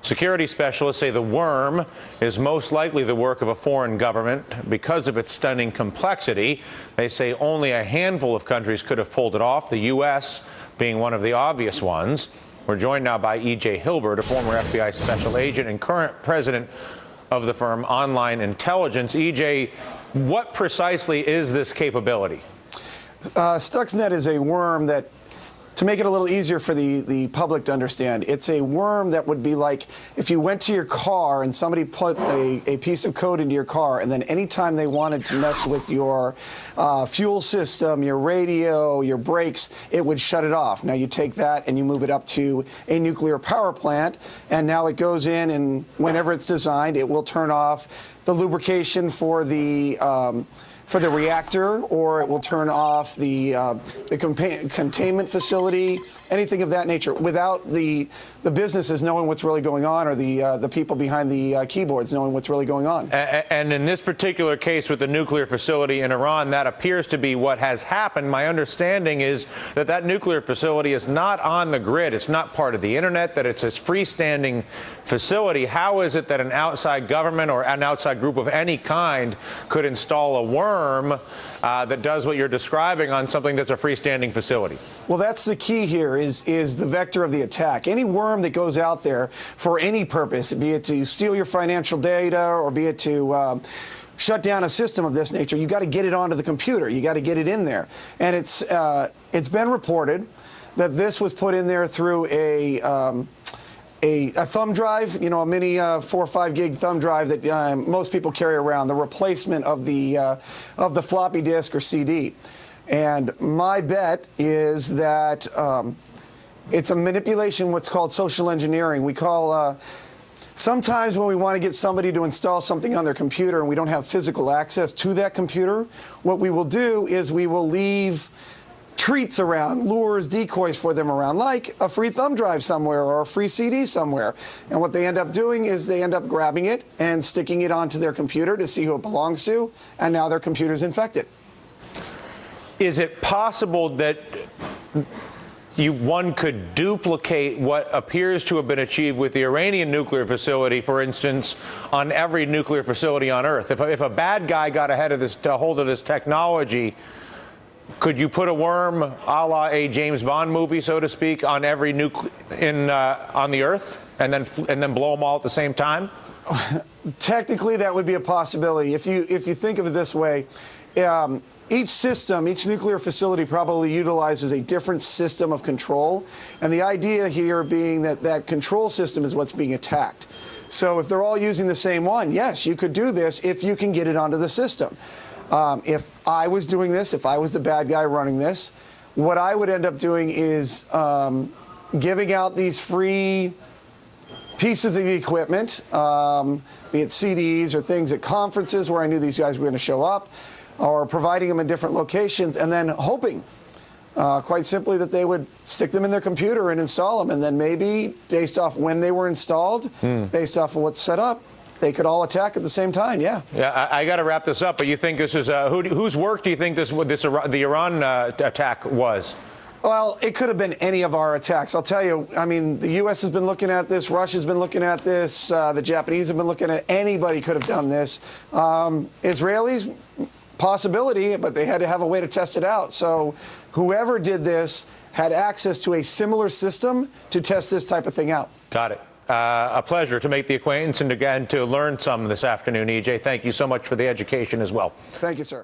Security specialists say the worm is most likely the work of a foreign government because of its stunning complexity. They say only a handful of countries could have pulled it off, the U.S. being one of the obvious ones. We're joined now by E.J. Hilbert, a former FBI special agent and current president of the firm Online Intelligence. E.J., what precisely is this capability? Stuxnet is a worm that, to make it a little easier for the public to understand, it's a worm that would be like if you went to your car and somebody put a piece of code into your car, and then anytime they wanted to mess with your fuel system, your radio, your brakes, it would shut it off. Now you take that and you move it up to a nuclear power plant, and now it goes in, and whenever it's designed, it will turn off the lubrication for the reactor, or it will turn off the containment facility, anything of that nature, without the businesses knowing what's really going on, or the people behind the keyboards knowing what's really going on. And in this particular case with the nuclear facility in Iran, that appears to be what has happened. My understanding is that that nuclear facility is not on the grid. It's not part of the internet, that it's a freestanding facility. How is it that an outside government or an outside group of any kind could install a worm that does what you're describing on something that's a freestanding facility? Well, that's the key here, is the vector of the attack. Any worm that goes out there for any purpose, be it to steal your financial data or be it to shut down a system of this nature, you got to get it onto the computer. You got to get it in there. And it's been reported that this was put in there through a thumb drive, you know, a mini 4 or 5 gig thumb drive that most people carry around, the replacement of the floppy disk or CD. And my bet is that it's a manipulation, what's called social engineering. We call sometimes when we want to get somebody to install something on their computer and we don't have physical access to that computer, what we will do is we will leave treats around, lures, decoys for them around, like a free thumb drive somewhere or a free CD somewhere. And what they end up doing is they end up grabbing it and sticking it onto their computer to see who it belongs to, and now their computer's infected. Is it possible that one could duplicate what appears to have been achieved with the Iranian nuclear facility, for instance, on every nuclear facility on Earth? If a bad guy got a hold of this technology, could you put a worm a la a James Bond movie, so to speak, on every nuke on the Earth and then blow them all at the same time? Technically, that would be a possibility. If you think of it this way, each system, each nuclear facility probably utilizes a different system of control. And the idea here being that that control system is what's being attacked. So if they're all using the same one, yes, you could do this if you can get it onto the system. If I was doing this, if I was the bad guy running this, what I would end up doing is giving out these free pieces of equipment, be it CDs or things at conferences where I knew these guys were going to show up, or providing them in different locations, and then hoping, quite simply, that they would stick them in their computer and install them. And then maybe, based off when they were installed, based off of what's set up, they could all attack at the same time, yeah. Yeah, I got to wrap this up, but you think this is, whose work do you think the Iran attack was? Well, it could have been any of our attacks. I'll tell you, I mean, the U.S. has been looking at this, Russia's been looking at this, the Japanese have been looking at it. Anybody could have done this. Israelis, possibility, but they had to have a way to test it out. So whoever did this had access to a similar system to test this type of thing out. Got it. A pleasure to make the acquaintance and again to learn some this afternoon, EJ. Thank you so much for the education as well. Thank you, sir.